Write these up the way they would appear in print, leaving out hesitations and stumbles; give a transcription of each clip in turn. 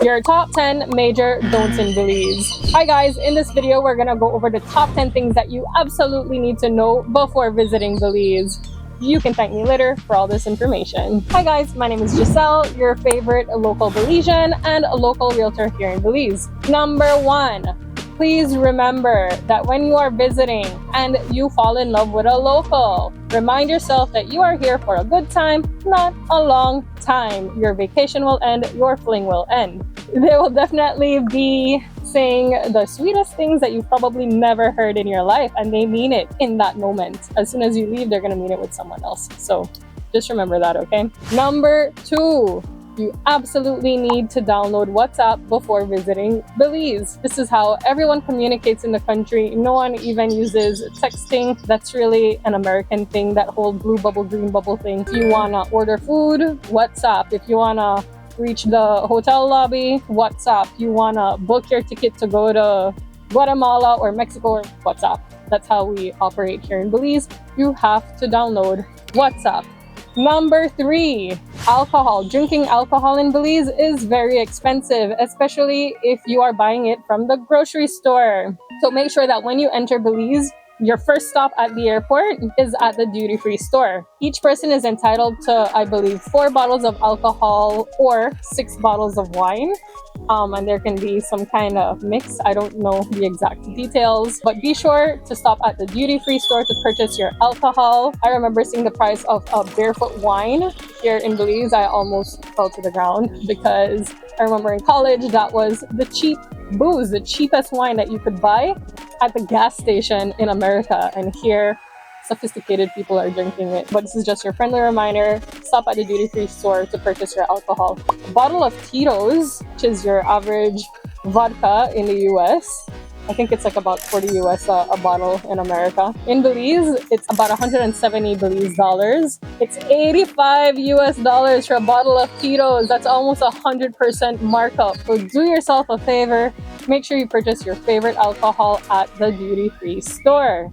Your top 10 major don'ts in Belize. Hi guys, in this video we're gonna go over the top 10 things that you absolutely need to know before visiting Belize. You can thank me later for all this information. Hi guys, my name is Giselle, your favorite local Belizean and a local realtor here in Belize. Number 1, please remember that when you are visiting and you fall in love with a local, remind yourself that you are here for a good time, not a long time. Your vacation will end, your fling will end. They will definitely be saying the sweetest things that you probably never heard in your life, and they mean it in that moment. As soon as you leave, they're gonna mean it with someone else. So just remember that, okay? Number 2, you absolutely need to download WhatsApp before visiting Belize. This is how everyone communicates in the country. No one even uses texting. That's really an American thing, that whole blue bubble, green bubble thing. If you wanna order food, WhatsApp. If you wanna reach the hotel lobby, WhatsApp. You wanna book your ticket to go to Guatemala or Mexico, WhatsApp. That's how we operate here in Belize. You have to download WhatsApp. Number 3, alcohol. Drinking alcohol in Belize is very expensive, especially if you are buying it from the grocery store. So make sure that when you enter Belize, your first stop at the airport is at the duty-free store. Each person is entitled to, I believe, 4 bottles of alcohol or 6 bottles of wine. And there can be some kind of mix. I don't know the exact details, but be sure to stop at the duty-free store to purchase your alcohol. I remember seeing the price of a barefoot wine here in Belize. I almost fell to the ground because I remember in college that was the cheap booze, the cheapest wine that you could buy at the gas station in America, and here sophisticated people are drinking it. But this is just your friendly reminder, stop at the duty-free store to purchase your alcohol. A bottle of Tito's, which is your average vodka in the US, I think it's like about 40 US a bottle in America. In Belize, it's about 170 Belize dollars. It's 85 US dollars for a bottle of Tito's. That's almost 100% markup. So do yourself a favor, make sure you purchase your favorite alcohol at the duty-free store.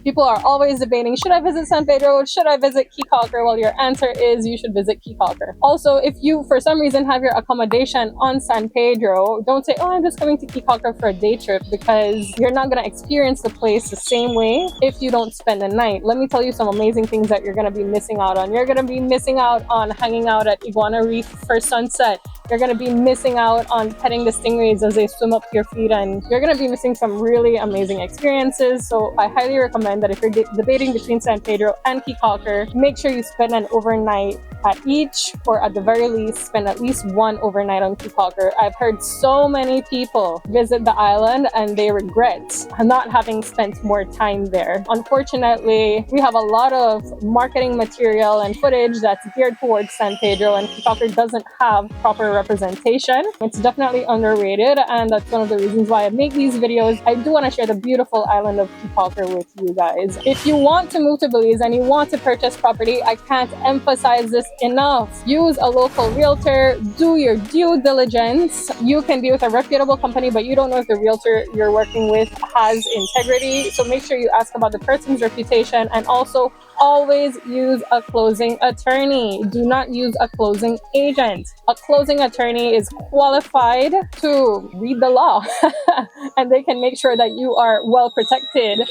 People are always debating, should I visit San Pedro? Should I visit Caye Caulker? Well, your answer is you should visit Caye Caulker. Also, if you, for some reason, have your accommodation on San Pedro, don't say, oh, I'm just coming to Caye Caulker for a day trip, because you're not going to experience the place the same way if you don't spend the night. Let me tell you some amazing things that you're going to be missing out on. You're going to be missing out on hanging out at Iguana Reef for sunset. You're going to be missing out on petting the stingrays as they swim up to your feet, and you're going to be missing some really amazing experiences. So I highly recommend that if you're debating between San Pedro and Caye Caulker, make sure you spend an overnight at each, or at the very least, spend at least one overnight on Caye Caulker. I've heard so many people visit the island and they regret not having spent more time there. Unfortunately, we have a lot of marketing material and footage that's geared towards San Pedro, and Caye Caulker doesn't have proper representation. It's definitely underrated, and that's one of the reasons why I make these videos. I do want to share the beautiful island of Caye Caulker with you guys. If you want to move to Belize and you want to purchase property, I can't emphasize this enough. Use a local realtor, do your due diligence. You can be with a reputable company, but you don't know if the realtor you're working with has integrity. So make sure you ask about the person's reputation, and also always use a closing attorney. Do not use a closing agent. A closing attorney is qualified to read the law and they can make sure that you are well protected.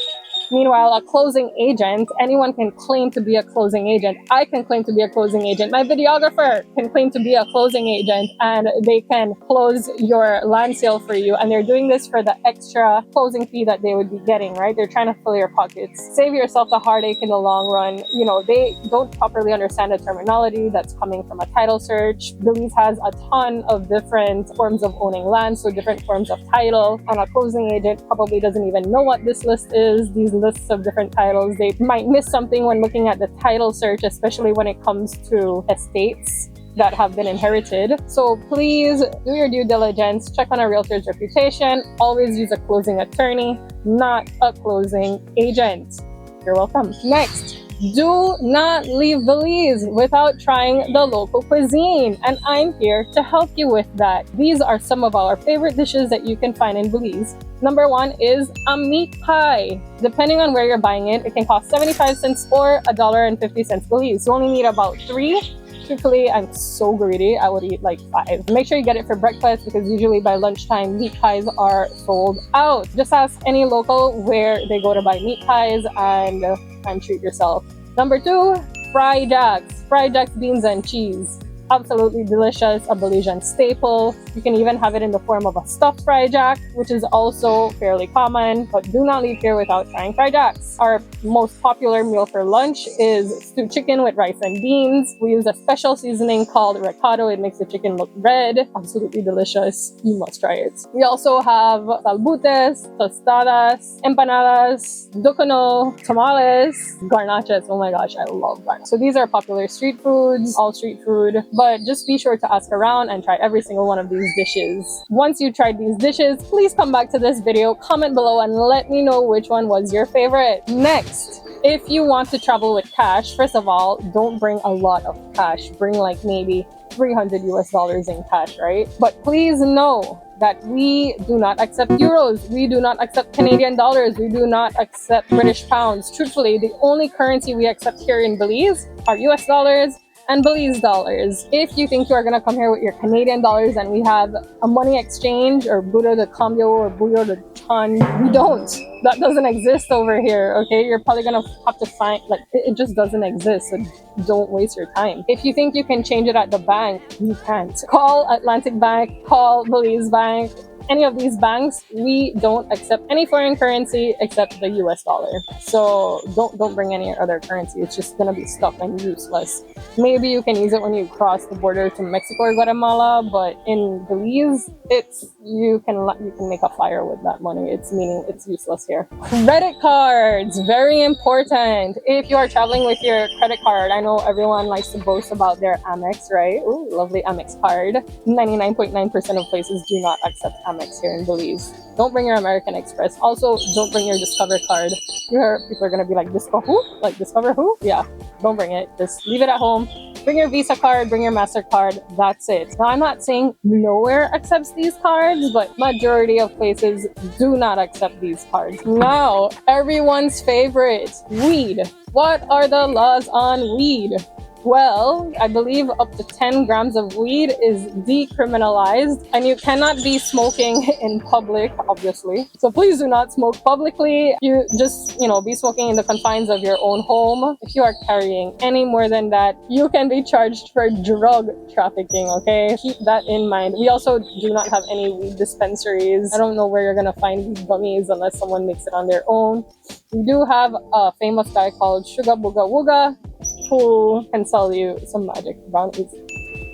Meanwhile, a closing agent, anyone can claim to be a closing agent. I can claim to be a closing agent. My videographer can claim to be a closing agent, and they can close your land sale for you. And they're doing this for the extra closing fee that they would be getting, right? They're trying to fill your pockets. Save yourself the heartache in the long run. You know, they don't properly understand the terminology that's coming from a title search. Belize has a ton of different forms of owning land, so different forms of title. And a closing agent probably doesn't even know what this list is. These lists of different titles, they might miss something when looking at the title search, especially when it comes to estates that have been inherited. So please do your due diligence, check on a realtor's reputation, always use a closing attorney, not a closing agent. You're welcome. Next, do not leave Belize without trying the local cuisine, and I'm here to help you with that. These are some of our favorite dishes that you can find in Belize. Number 1 is a meat pie. Depending on where you're buying it, it can cost 75 cents or $1.50 Belize. You only need about 3 Truthfully, I'm so greedy, I would eat like 5. Make sure you get it for breakfast because usually by lunchtime meat pies are sold out. Just ask any local where they go to buy meat pies and treat yourself. Number 2, fried jacks. Fried jacks, beans and cheese. Absolutely delicious, a Belizean staple. You can even have it in the form of a stuffed fried jack, which is also fairly common, but do not leave here without trying fried jacks. Our most popular meal for lunch is stewed chicken with rice and beans. We use a special seasoning called recado. It makes the chicken look red. Absolutely delicious. You must try it. We also have salbutes, tostadas, empanadas, ducono, tamales, garnachas. Oh my gosh, I love garnachas. So these are popular street foods, all street food. But just be sure to ask around and try every single one of these dishes. Once you tried these dishes, please come back to this video, comment below, and let me know which one was your favorite. Next, if you want to travel with cash, first of all, don't bring a lot of cash. Bring like maybe $300 US in cash, right? But please know that we do not accept euros. We do not accept Canadian dollars. We do not accept British pounds. Truthfully, the only currency we accept here in Belize are US dollars and Belize dollars. If you think you are going to come here with your Canadian dollars and we have a money exchange or bureau de cambio or bureau de change, we don't. That doesn't exist over here, okay? You're probably going to have to find, like, it just doesn't exist, so don't waste your time. If you think you can change it at the bank, you can't. Call Atlantic Bank, call Belize Bank. Any of these banks, we don't accept any foreign currency except the US dollar. So don't bring any other currency. It's just gonna be stuck and useless. Maybe you can use it when you cross the border to Mexico or Guatemala, but in Belize, you can make a fire with that money. It's useless here. Credit cards, very important. If you are traveling with your credit card, I know everyone likes to boast about their Amex, right? Ooh, lovely Amex card. 99.9% of places do not accept Amex here in Belize. Don't bring your American Express. Also, don't bring your Discover card. People are gonna be like, Discover who? Like, Discover who? Yeah, don't bring it. Just leave it at home. Bring your Visa card, bring your MasterCard, that's it. Now, I'm not saying nowhere accepts these cards, but majority of places do not accept these cards. Now, everyone's favorite, weed. What are the laws on weed? Well, I believe up to 10 grams of weed is decriminalized, and you cannot be smoking in public, obviously. So please do not smoke publicly. You just, be smoking in the confines of your own home. If you are carrying any more than that, you can be charged for drug trafficking, okay? Keep that in mind. We also do not have any weed dispensaries. I don't know where you're gonna find weed gummies unless someone makes it on their own. We do have a famous guy called Sugar Booga Wooga, who can sell you some magic brownies.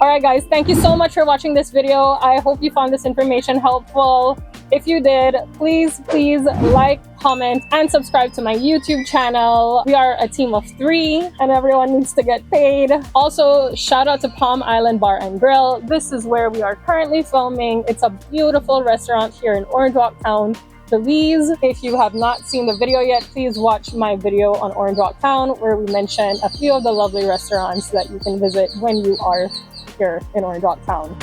Alright guys, thank you so much for watching this video. I hope you found this information helpful. If you did, please like, comment, and subscribe to my YouTube channel. We are a team of 3 and everyone needs to get paid. Also, shout out to Palm Island Bar and Grill. This is where we are currently filming. It's a beautiful restaurant here in Orange Walk Town, Belize. If you have not seen the video yet, please watch my video on Orange Walk Town where we mention a few of the lovely restaurants that you can visit when you are here in Orange Walk Town.